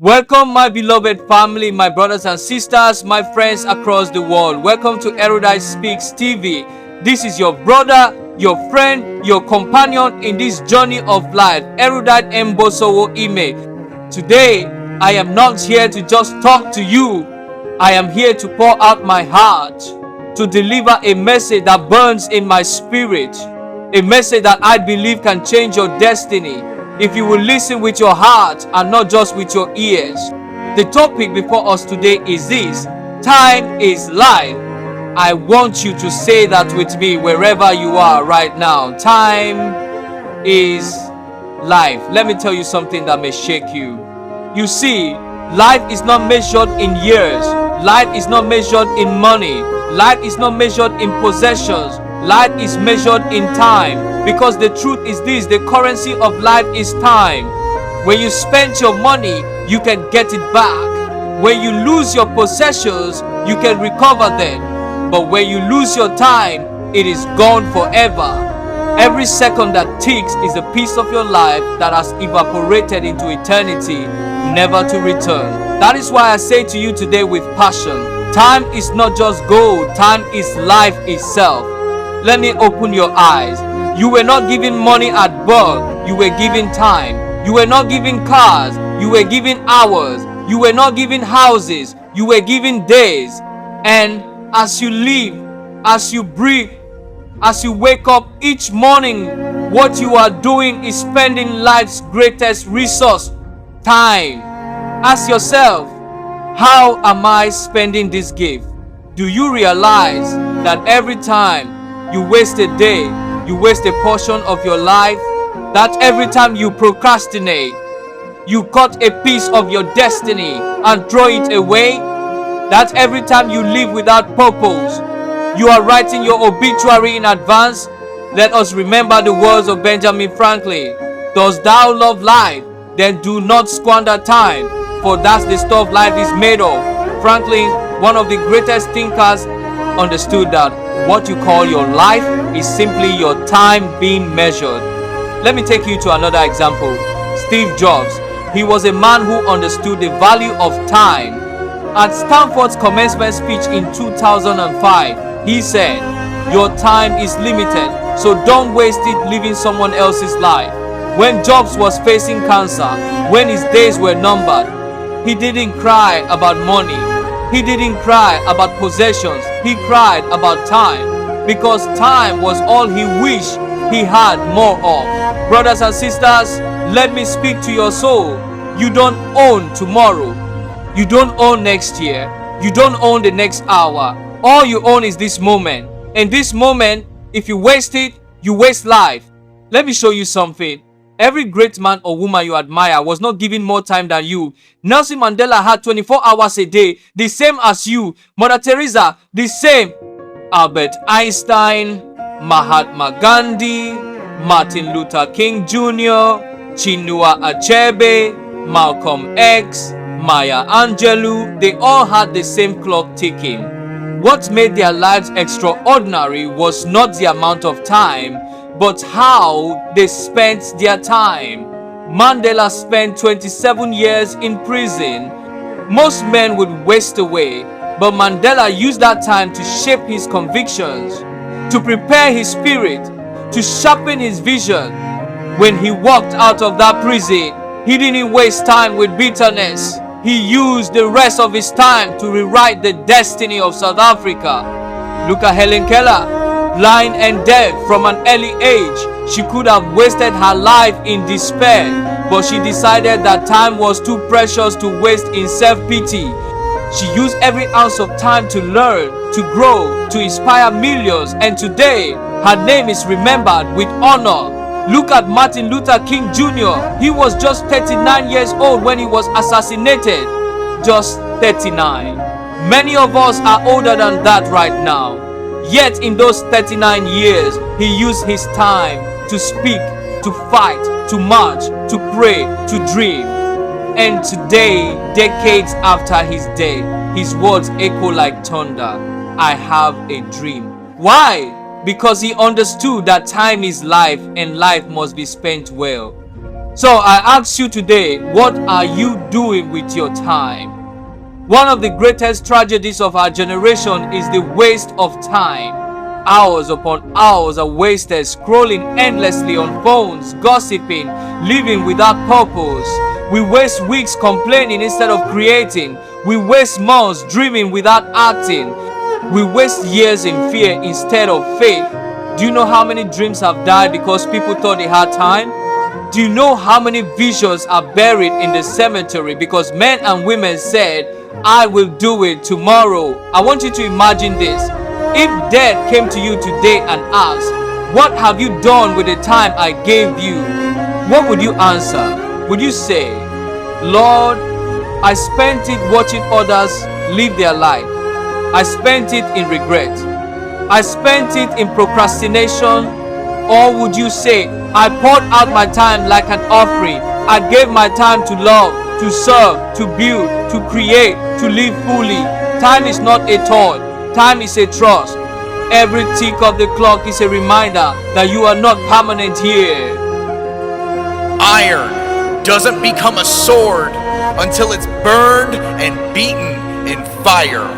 Welcome, my beloved family, my brothers and sisters, my friends across the world. Welcome to Erudite Speaks TV. This is your brother, your friend, your companion in this journey of life, Erudite Mbosowo Ime. Today, I am not here to just talk to you. I am here to pour out my heart, to deliver a message that burns in my spirit, a message that I believe can change your destiny if you will listen with your heart and not just with your ears. The topic before us today is this: time is life. I want you to say that with me wherever you are right now. Time is life. Let me tell you something that may shake you. You see, life is not measured in years. Life is not measured in money. Life is not measured in possessions. Life is measured in time. Because the truth is this: the currency of life is time. When you spend your money, you can get it back. When you lose your possessions, you can recover them. But when you lose your time, it is gone forever. Every second that ticks is a piece of your life that has evaporated into eternity, never to return. That is why I say to you today with passion, time is not just gold, time is life itself. Let me open your eyes. You were not given money at birth, you were given time. You were not given cars, you were given hours. You were not given houses, you were given days. And as you live, as you breathe, as you wake up each morning, what you are doing is spending life's greatest resource, time. Ask yourself, how am I spending this gift? Do you realize that every time you waste a day, you waste a portion of your life? That every time you procrastinate, you cut a piece of your destiny and throw it away? That every time you live without purpose, you are writing your obituary in advance? Let us remember the words of Benjamin Franklin: "Dost thou love life? Then do not squander time, for that's the stuff life is made of." Franklin, one of the greatest thinkers, understood that what you call your life is simply your time being measured. Let me take you to another example. Steve Jobs. He was a man who understood the value of time. At Stanford's commencement speech in 2005, he said, "Your time is limited, so don't waste it living someone else's life." When Jobs was facing cancer, when his days were numbered, he didn't cry about money. He didn't cry about possessions. He cried about time, because time was all he wished he had more of. Brothers and sisters, let me speak to your soul. You don't own tomorrow. You don't own next year. You don't own the next hour. All you own is this moment. And this moment, if you waste it, you waste life. Let me show you something. Every great man or woman you admire was not given more time than you. Nelson Mandela had 24 hours a day, the same as you. Mother Teresa, the same. Albert Einstein, Mahatma Gandhi, Martin Luther King Jr., Chinua Achebe, Malcolm X, Maya Angelou, they all had the same clock ticking. What made their lives extraordinary was not the amount of time, but how they spent their time. Mandela spent 27 years in prison. Most men would waste away, but Mandela used that time to shape his convictions, to prepare his spirit, to sharpen his vision. When he walked out of that prison, he didn't waste time with bitterness. He used the rest of his time to rewrite the destiny of South Africa. Look at Helen Keller. Blind and deaf from an early age, she could have wasted her life in despair, but she decided that time was too precious to waste in self-pity. She used every ounce of time to learn, to grow, to inspire millions, and today, her name is remembered with honor. Look at Martin Luther King Jr. He was just 39 years old when he was assassinated. Just 39. Many of us are older than that right now. Yet in those 39 years, he used his time to speak, to fight, to march, to pray, to dream. And today, decades after his death, his words echo like thunder: "I have a dream." Why? Because he understood that time is life and life must be spent well. So I ask you today, what are you doing with your time? One of the greatest tragedies of our generation is the waste of time. Hours upon hours are wasted scrolling endlessly on phones, gossiping, living without purpose. We waste weeks complaining instead of creating. We waste months dreaming without acting. We waste years in fear instead of faith. Do you know how many dreams have died because people thought they had time? Do you know how many visions are buried in the cemetery because men and women said, I will do it tomorrow? I want you to imagine this. If death came to you today and asked, what have you done with the time I gave you? What would you answer? Would you say, Lord, I spent it watching others live their life. I spent it in regret. I spent it in procrastination. Or would you say, I poured out my time like an offering. I gave my time to love, to serve, to build, to create, to live fully. Time is not a toy. Time is a trust. Every tick of the clock is a reminder that you are not permanent here. Iron doesn't become a sword until it's burned and beaten in fire.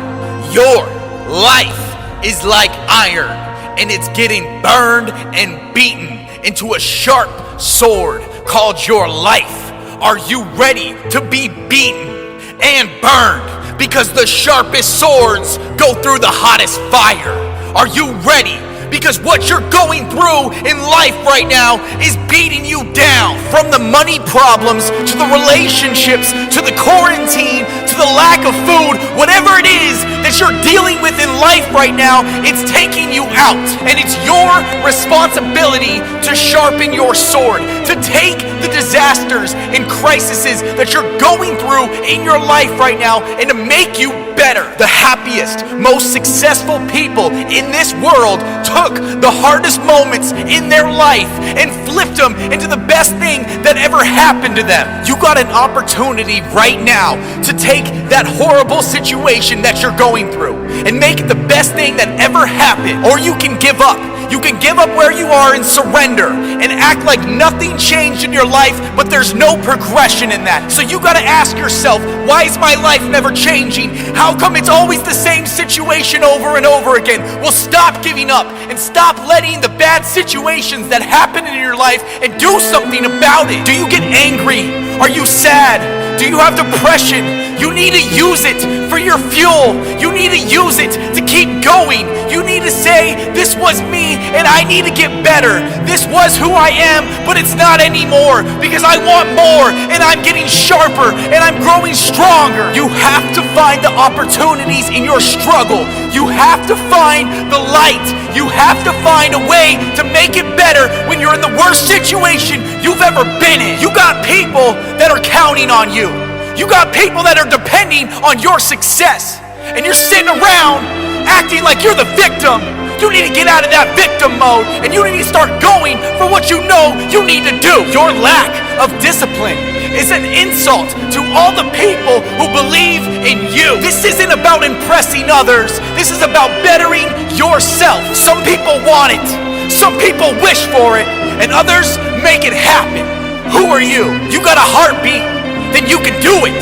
Your life is like iron, and it's getting burned and beaten into a sharp sword called your life. Are you ready to be beaten and burned? Because the sharpest swords go through the hottest fire. Are you ready? Because what you're going through in life right now is beating you down. From the money problems, to the relationships, to the quarantine, to the lack of food, whatever it is that you're dealing with in life right now, it's taking you out. And it's your responsibility to sharpen your sword, to take the disasters and crises that you're going through in your life right now and to make you better. The happiest, most successful people in this world took the hardest moments in their life and flipped them into the best thing that ever happened to them. You got an opportunity right now to take that horrible situation that you're going through and make it the best thing that ever happened. Or you can give up. You can give up where you are and surrender and act like nothing changed in your life, but there's no progression in that. So you gotta ask yourself, why is my life never changing? How come it's always the same situation over and over again? Well, stop giving up and stop letting the bad situations that happen in your life and do something about it. Do you get angry? Are you sad? Do you have depression? You need to use it for your fuel. You need to use it to keep going. You need to say, this was me and I need to get better. This was who I am, but it's not anymore because I want more and I'm getting sharper and I'm growing stronger. You have to find the opportunities in your struggle. You have to find the light. You have to find a way to make it better when you're in the worst situation you've ever been in. You got people that are counting on you. You got people that are depending on your success. And you're sitting around acting like you're the victim. You need to get out of that victim mode and you need to start going for what you know you need to do. Your lack of discipline is an insult to all the people who believe in you. This isn't about impressing others. This is about bettering yourself. Some people want it. Some people wish for it. And others make it happen. Who are you? You got a heartbeat. Then you can do it.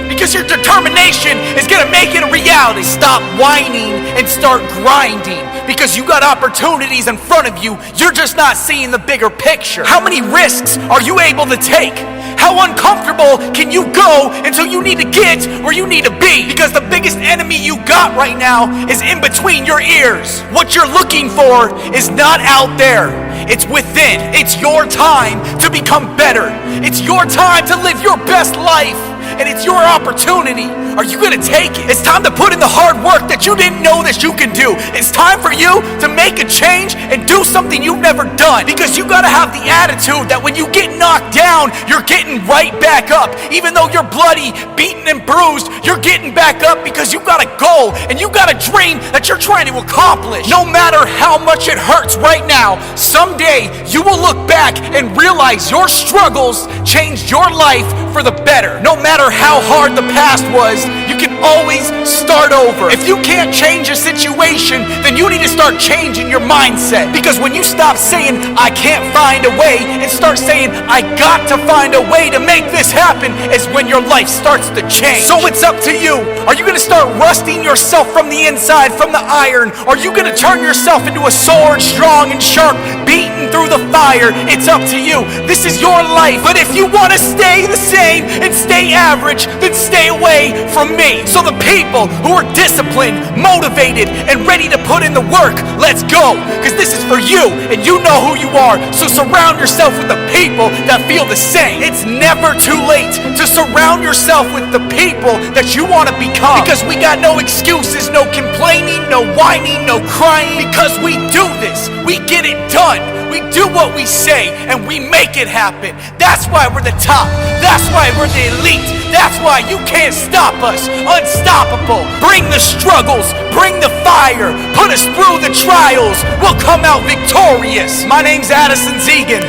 Because your determination is going to make it a reality. Stop whining and start grinding. Because you got opportunities in front of you. You're just not seeing the bigger picture. How many risks are you able to take? How uncomfortable can you go until you need to get where you need to be? Because the biggest enemy you got right now is in between your ears. What you're looking for is not out there. It's within. It's your time to become better. It's your time to live your best life. And it's your opportunity. Are you gonna take it? It's time to put in the hard work that you didn't know that you can do. It's time for you to make a change and do something you've never done. Because you gotta have the attitude that when you get knocked down, you're getting right back up. Even though you're bloody, beaten and bruised, you're getting back up because you got a goal and you got a dream that you're trying to accomplish. No matter how much it hurts right now, someday you will look back and realize your struggles changed your life for the better. No matter how hard the past was, you can always start over. If you can't change a situation, then you need to start changing your mindset. Because when you stop saying, I can't find a way, and start saying, I got to find a way to make this happen, is when your life starts to change. So it's up to you. Are you going to start rusting yourself from the inside, from the iron? Are you going to turn yourself into a sword, strong and sharp, beaten through the fire? It's up to you. This is your life. But if you want to stay the same and stay average, then stay away from me. So the people who are disciplined, motivated, and ready to put in the work, let's go. Because this is for you, and you know who you are. So surround yourself with the people that feel the same. It's never too late to surround yourself with the people that you want to become. Because we got no excuses, no complaining, no whining, no crying. Because we do this. We get it done. We do what we say, and we make it happen. That's why we're the top. That's why we're the elite. That's why you can't stop us. Unstoppable. Bring the struggles. Bring the fire. Put us through the trials. We'll come out victorious. My name's Addison Zegan,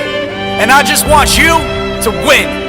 and I just want you to win.